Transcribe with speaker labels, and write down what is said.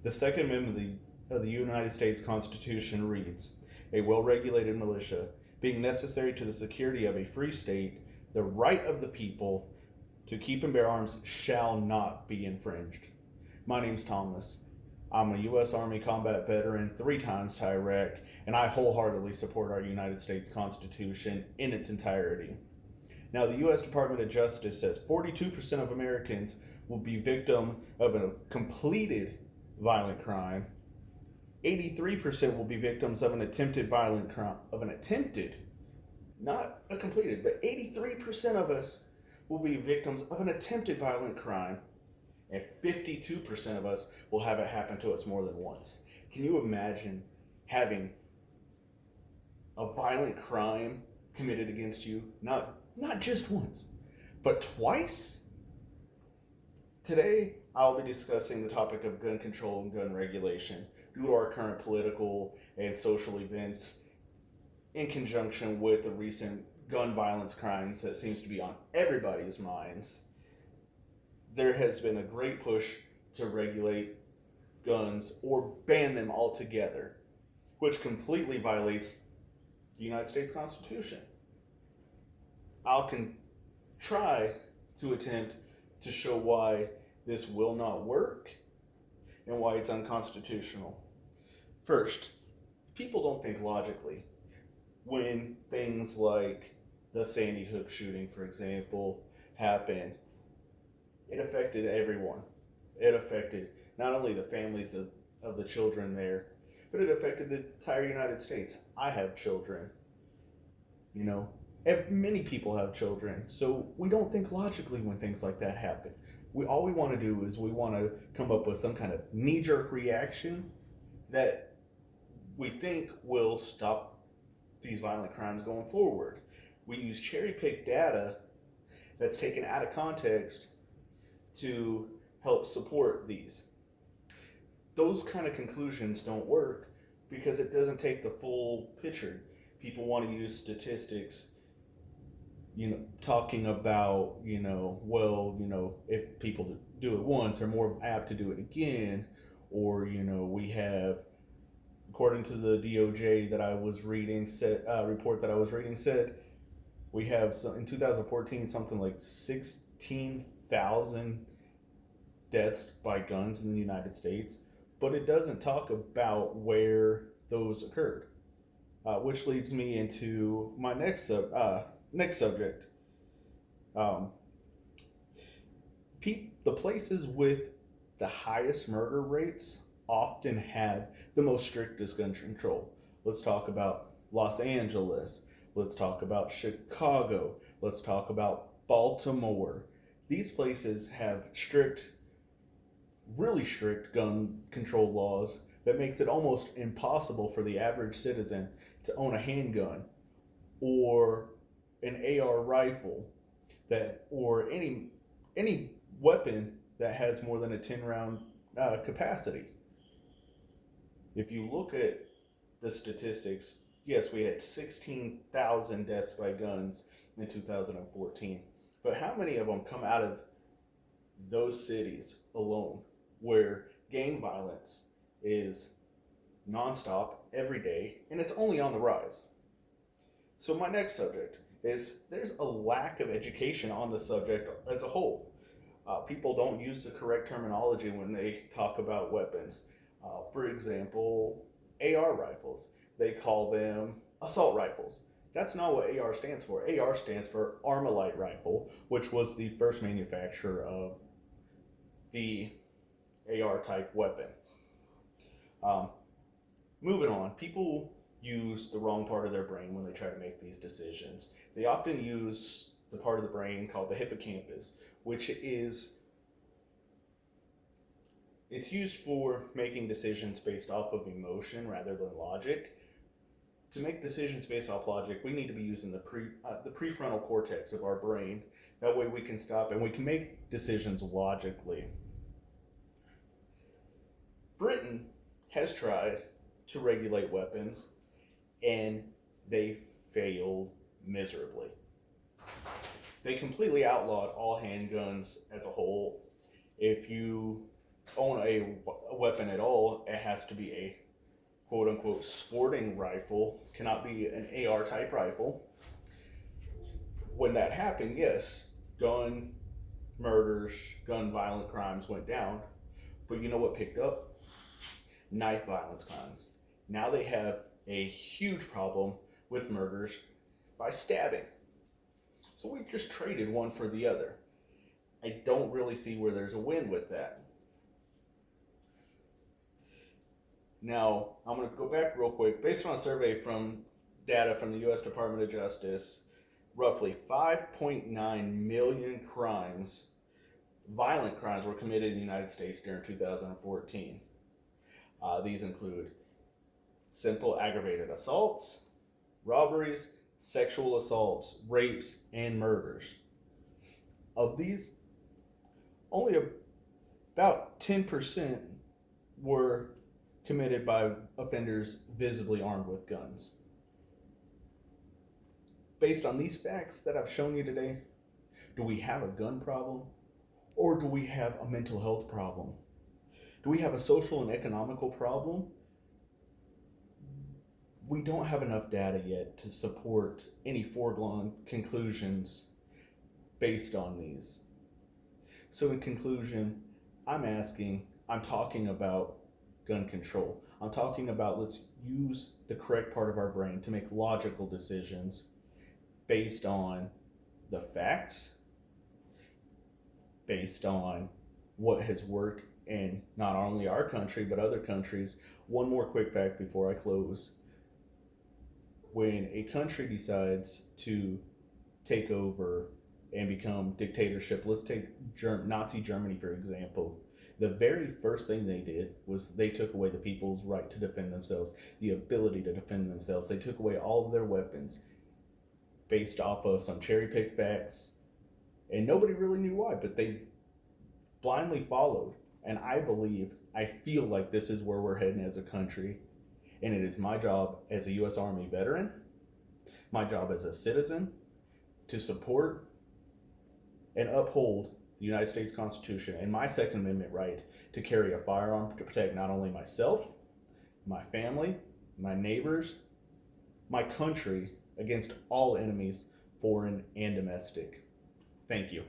Speaker 1: The Second Amendment of the United States Constitution reads, "A well-regulated militia, being necessary to the security of a free state, the right of the people to keep and bear arms shall not be infringed." My name's Thomas. I'm a U.S. Army combat veteran, 3 times to Iraq, and I wholeheartedly support our United States Constitution in its entirety. Now, the U.S. Department of Justice says 42% of Americans will be victim of a completed violent crime. 83% will be victims of an attempted violent crime, not a completed, but 83% of us will be victims of an attempted violent crime, and 52% of us will have it happen to us more than once. Can you imagine having a violent crime committed against you, not just once, but twice? Today, I'll be discussing the topic of gun control and gun regulation due to our current political and social events in conjunction with the recent gun violence crimes that seems to be on everybody's minds. There has been a great push to regulate guns or ban them altogether, which completely violates the United States Constitution. Try to attempt to show why this will not work and why it's unconstitutional. First, people don't think logically. When things like the Sandy Hook shooting, for example, happened, it affected everyone. It affected not only the families of the children there, but it affected the entire United States. I have children. Many people have children, so we don't think logically when things like that happen. All we want to do is we want to come up with some kind of knee-jerk reaction that we think will stop these violent crimes going forward. We use cherry-picked data that's taken out of context to help support these. Those kind of conclusions don't work because it doesn't take the full picture. People want to use statistics, talking about, if people do it once, they're more apt to do it again, or, we have, according to the DOJ that I was reading, report that I was reading said, we have in 2014 something like 16,000 deaths by guns in the United States, but it doesn't talk about where those occurred, which leads me into my next subject. The places with the highest murder rates often have the most strictest gun control. Let's talk about Los Angeles. Let's talk about Chicago. Let's talk about Baltimore. These places have really strict gun control laws that makes it almost impossible for the average citizen to own a handgun or an AR rifle or any weapon that has more than a 10-round capacity. If you look at the statistics, yes, we had 16,000 deaths by guns in 2014. But how many of them come out of those cities alone where gang violence is nonstop every day and it's only on the rise? So my next subject is there's a lack of education on the subject as a whole. People don't use the correct terminology when they talk about weapons. For example, AR rifles. They call them assault rifles. That's not what AR stands for. AR stands for Armalite Rifle, which was the first manufacturer of the AR type weapon. Moving on, people use the wrong part of their brain when they try to make these decisions. They often use the part of the brain called the hippocampus, which it's used for making decisions based off of emotion rather than logic. To make decisions based off logic, we need to be using the prefrontal cortex of our brain. That way we can stop and we can make decisions logically. Britain has tried to regulate weapons, and they failed miserably. They completely outlawed all handguns as a whole. If you own a weapon at all. It has to be a quote unquote sporting rifle, cannot be an AR type rifle. When that happened, yes, gun murders, gun violent crimes went down. But you know what picked up? Knife violence crimes. Now they have a huge problem with murders by stabbing. So we've just traded one for the other. I don't really see where there's a win with that. Now, I'm going to go back real quick. Based on a survey from data from the U.S. Department of Justice, roughly 5.9 million crimes, violent crimes, were committed in the United States during 2014. These include simple aggravated assaults, robberies, sexual assaults, rapes, and murders. Of these, only about 10% were committed by offenders visibly armed with guns. Based on these facts that I've shown you today, do we have a gun problem, or do we have a mental health problem? Do we have a social and economical problem? We don't have enough data yet to support any foregone conclusions based on these. So in conclusion, I'm talking about gun control. I'm talking about let's use the correct part of our brain to make logical decisions based on the facts, based on what has worked in not only our country but other countries. One more quick fact before I close. When a country decides to take over and become dictatorship, let's take Nazi Germany for example. The very first thing they did was they took away the people's right to defend themselves, the ability to defend themselves. They took away all of their weapons based off of some cherry-picked facts, and nobody really knew why, but they blindly followed. And I feel like this is where we're heading as a country, and it is my job as a U.S. Army veteran, my job as a citizen, to support and uphold the United States Constitution and my Second Amendment right to carry a firearm to protect not only myself, my family, my neighbors, my country against all enemies, foreign and domestic. Thank you.